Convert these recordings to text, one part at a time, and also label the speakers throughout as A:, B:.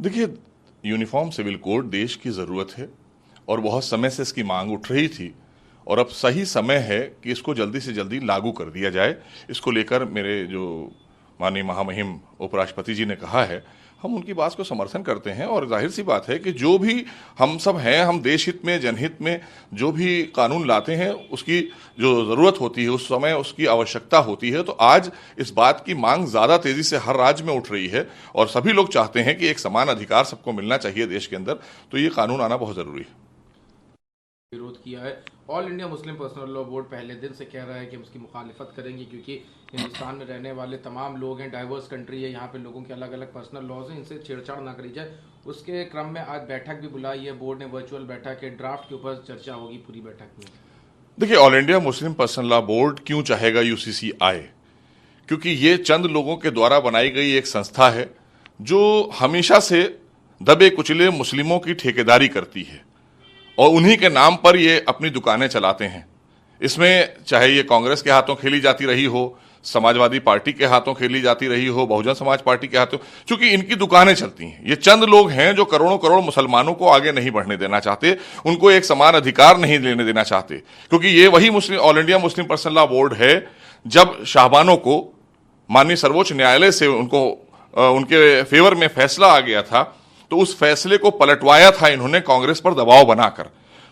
A: देखिए, uniform civil code देश की ज़रूरत है और बहुत समय से इसकी मांग उठ रही थी और अब सही समय है कि इसको जल्दी से जल्दी लागू कर दिया जाए। इसको लेकर मेरे जो माननीय महामहिम उपराष्ट्रपति जी ने कहा है, हम उनकी बात को समर्थन करते हैं और जाहिर सी बात है कि जो भी हम सब हैं, हम देश हित में, जनहित में जो भी कानून लाते हैं, उसकी जो ज़रूरत होती है, उस समय उसकी आवश्यकता होती है। तो आज इस बात की मांग ज़्यादा तेज़ी से हर राज्य में उठ रही है और सभी लोग चाहते हैं कि एक समान अधिकार सबको मिलना चाहिए देश के अंदर, तो ये कानून आना बहुत ज़रूरी है।
B: विरोध किया है। All India Muslim personal law board पहले दिन से कह रहा है कि हम उसकी मुखालिफत करेंगे, क्योंकि हिंदुस्तान में रहने वाले तमाम लोग हैं, डाइवर्स कंट्री है, यहाँ पे लोगों के अलग अलग पर्सनल लॉज हैं, इनसे छेड़छाड़ ना करी जाए। उसके क्रम में आज बैठक भी बुलाई है बोर्ड ने, वर्चुअल बैठक है, ड्राफ्ट के ऊपर चर्चा होगी पूरी बैठक में।
A: देखिए, all India Muslim personal law board क्यों चाहेगा यूसीसी आए? क्योंकि ये चंद लोगों के द्वारा बनाई गई एक संस्था है जो हमेशा से दबे कुचले मुस्लिमों की ठेकेदारी करती है और उन्हीं के नाम पर ये अपनी दुकानें चलाते हैं। इसमें चाहे ये कांग्रेस के हाथों खेली जाती रही हो, समाजवादी पार्टी के हाथों खेली जाती रही हो, बहुजन समाज पार्टी के हाथों, क्योंकि इनकी दुकानें चलती हैं। ये चंद लोग हैं जो करोड़ों करोड़ मुसलमानों को आगे नहीं बढ़ने देना चाहते, उनको एक समान अधिकार नहीं लेने देना चाहते। क्योंकि ये वही Muslim all India Muslim personal law board है जब शाहबानों को माननीय सर्वोच्च न्यायालय से उनके फेवर में फैसला आ गया था, तो उस फैसले को पलटवाया था इन्होंने कांग्रेस पर दबाव बनाकर।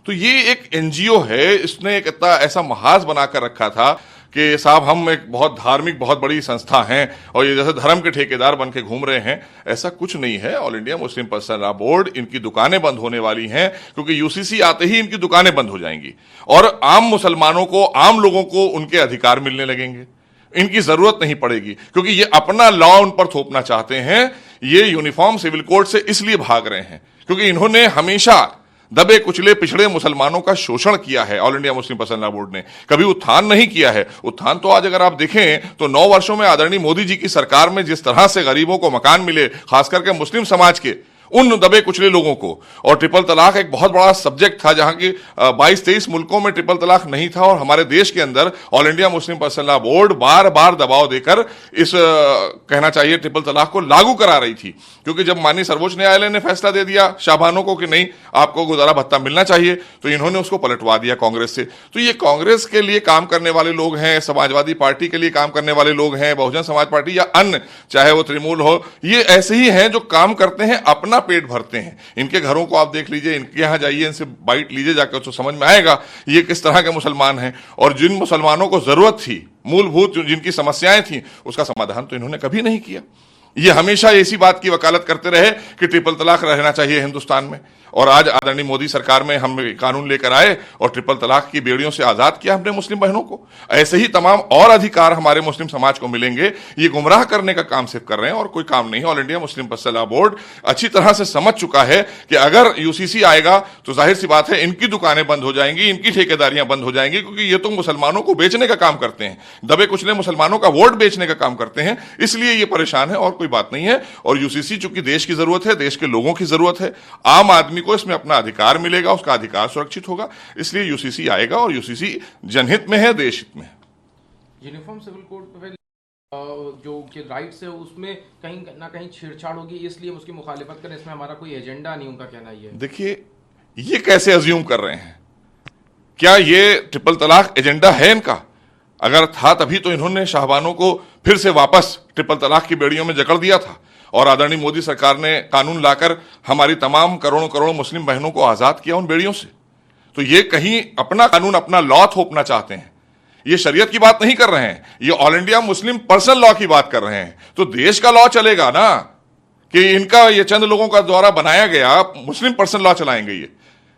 A: तो ये एक एनजीओ है, इसने एक इतना ऐसा महाज बनाकर रखा था कि साहब हम एक बहुत धार्मिक बहुत बड़ी संस्था हैं और ये जैसे धर्म के ठेकेदार बन के घूम रहे हैं। ऐसा कुछ नहीं है। All India Muslim personal law board, इनकी दुकानें बंद होने वाली हैं क्योंकि यूसीसी आते ही इनकी दुकानें बंद हो जाएंगी और आम मुसलमानों को, आम लोगों को उनके अधिकार मिलने लगेंगे। इनकी जरूरत नहीं पड़ेगी क्योंकि ये अपना लॉ उन पर थोपना चाहते हैं। ये यूनिफॉर्म सिविल कोड से इसलिए भाग रहे हैं क्योंकि इन्होंने हमेशा दबे कुचले पिछड़े मुसलमानों का शोषण किया है। All India Muslim personal law board ने कभी उत्थान नहीं किया है। उत्थान तो आज अगर आप देखें तो 9 वर्षों में आदरणीय मोदी जी की सरकार में जिस तरह से गरीबों को मकान मिले, खास करके मुस्लिम समाज के उन दबे कुचले लोगों को, और ट्रिपल तलाक एक बहुत बड़ा सब्जेक्ट था जहां की 22-23 मुल्कों में ट्रिपल तलाक नहीं था और हमारे देश के अंदर all India Muslim personal law board बार बार दबाव देकर इस कहना चाहिए ट्रिपल तलाक को लागू करा रही थी। क्योंकि जब माननीय सर्वोच्च न्यायालय ने फैसला दे दिया शाहबानों को कि नहीं आपको गुजारा भत्ता मिलना चाहिए, तो इन्होंने उसको पलटवा दिया कांग्रेस से। तो ये कांग्रेस के लिए काम करने वाले लोग हैं, समाजवादी पार्टी के लिए काम करने वाले लोग हैं, बहुजन समाज पार्टी या अन्य, चाहे वो तृणमूल हो, ये ऐसे ही हैं जो काम करते हैं, अपना पेट भरते हैं। इनके घरों को आप देख लीजिए, इनके यहां जाइए, इनसे बाइट लीजिए जाकर, तो समझ में आएगा ये किस तरह के मुसलमान हैं। और जिन मुसलमानों को जरूरत थी, मूलभूत जिनकी समस्याएं थी, उसका समाधान तो इन्होंने कभी नहीं किया। ये हमेशा इसी बात की वकालत करते रहे कि ट्रिपल तलाक रहना चाहिए हिंदुस्तान में, और आज आदरणीय मोदी सरकार में हम कानून लेकर आए और ट्रिपल तलाक की बेड़ियों से आजाद किया हमने मुस्लिम बहनों को। ऐसे ही तमाम और अधिकार हमारे मुस्लिम समाज को मिलेंगे। ये गुमराह करने का काम सिर्फ कर रहे हैं और कोई काम नहीं। All India Muslim personal law board अच्छी तरह से समझ चुका है कि अगर यूसीसी आएगा तो जाहिर सी बात है इनकी दुकानें बंद हो जाएंगी, इनकी ठेकेदारियां बंद हो जाएंगी, क्योंकि ये तो मुसलमानों को बेचने का काम करते हैं, दबे कुचले मुसलमानों का वोट बेचने का काम करते हैं, इसलिए ये परेशान है और कोई बात नहीं है। और यूसीसी चूंकि देश की जरूरत है, देश के लोगों की जरूरत है, आम आदमी को इसमें अपना अधिकार मिलेगा, उसका अधिकार सुरक्षित होगा, इसलिए यूसीसी आएगा और यूसीसी जनहित में है, देश हित में है।
B: यूनिफॉर्म सिविल कोड पे जो के राइट्स है उसमें कहीं ना कहीं छेड़छाड़ होगी, इसलिए उसकी मुखालिफत करें, इसमें हमारा कोई एजेंडा नहीं, उनका कहना ये है।
A: देखिए, ये कैसे अज्यूम कर रहे हैं? क्या ये ट्रिपल तलाक एजेंडा है इनका? अगर था तभी तो इन्होंने शाहबानों को फिर से वापस ट्रिपल तलाक की बेड़ियों में जकड़ दिया था और आदरणीय मोदी सरकार ने कानून लाकर हमारी तमाम करोड़ों करोड़ों मुस्लिम बहनों को आजाद किया उन बेड़ियों से। तो ये कहीं अपना कानून, अपना लॉ थोपना चाहते हैं। ये शरीयत की बात नहीं कर रहे हैं, ये all India Muslim personal law की बात कर रहे हैं। तो देश का लॉ चलेगा ना, कि इनका ये चंद लोगों का द्वारा बनाया गया मुस्लिम पर्सनल लॉ चलाएंगे ये?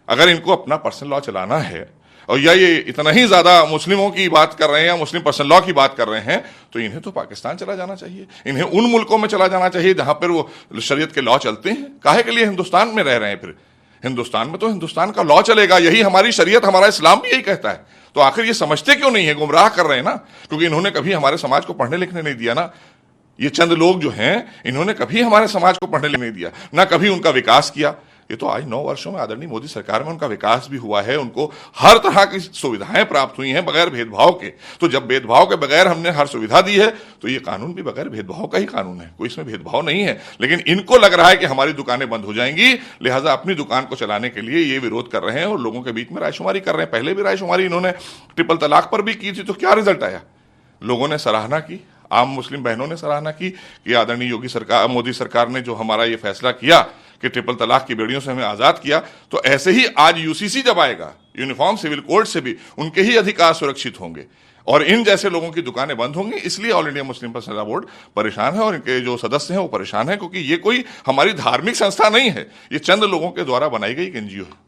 A: अगर इनको अपना पर्सनल लॉ चलाना है और या ये इतना ही ज्यादा मुस्लिमों की बात कर रहे हैं या मुस्लिम पर्सनल लॉ की बात कर रहे हैं, तो इन्हें तो पाकिस्तान चला जाना चाहिए, इन्हें उन मुल्कों में चला जाना चाहिए जहां पर वो शरीयत के लॉ चलते हैं। काहे के लिए हिंदुस्तान में रह रहे हैं? फिर हिंदुस्तान में तो हिंदुस्तान का लॉ चलेगा, यही हमारी शरीयत, हमारा इस्लाम भी यही कहता है। तो आखिर ये समझते क्यों नहीं है? गुमराह कर रहे हैं ना, क्योंकि इन्होंने कभी हमारे समाज को पढ़ने लिखने नहीं दिया ना। ये चंद लोग जो हैं, इन्होंने कभी हमारे समाज को पढ़ने लिखने नहीं दिया, ना कभी उनका विकास किया, ये तो आज 9 वर्षों में आदरणीय मोदी सरकार में उनका विकास भी हुआ है, उनको हर तरह की सुविधाएं प्राप्त हुई हैं बगैर भेदभाव के। तो जब भेदभाव के बगैर हमने हर सुविधा दी है तो ये कानून भी बगैर भेदभाव का ही कानून है, कोई इसमें भेदभाव नहीं है। लेकिन इनको लग रहा है कि हमारी दुकानें बंद हो जाएंगी, लिहाजा अपनी दुकान को चलाने के लिए ये विरोध कर रहे हैं और लोगों के बीच में रायशुमारी कर रहे हैं। पहले भी रायशुमारी इन्होंने ट्रिपल तलाक पर भी की थी, तो क्या रिजल्ट आया? लोगों ने सराहना की, आम मुस्लिम बहनों ने सराहना की कि आदरणीय योगी सरकार, मोदी सरकार ने जो हमारा ये फैसला किया कि ट्रिपल तलाक की बेड़ियों से हमें आजाद किया। तो ऐसे ही आज यूसीसी जब आएगा, यूनिफॉर्म सिविल कोड से भी उनके ही अधिकार सुरक्षित होंगे और इन जैसे लोगों की दुकानें बंद होंगी। इसलिए all India Muslim personal law board परेशान है और इनके जो सदस्य हैं वो परेशान है, क्योंकि ये कोई हमारी धार्मिक संस्था नहीं है, ये चंद लोगों के द्वारा बनाई गई एक एनजीओ है।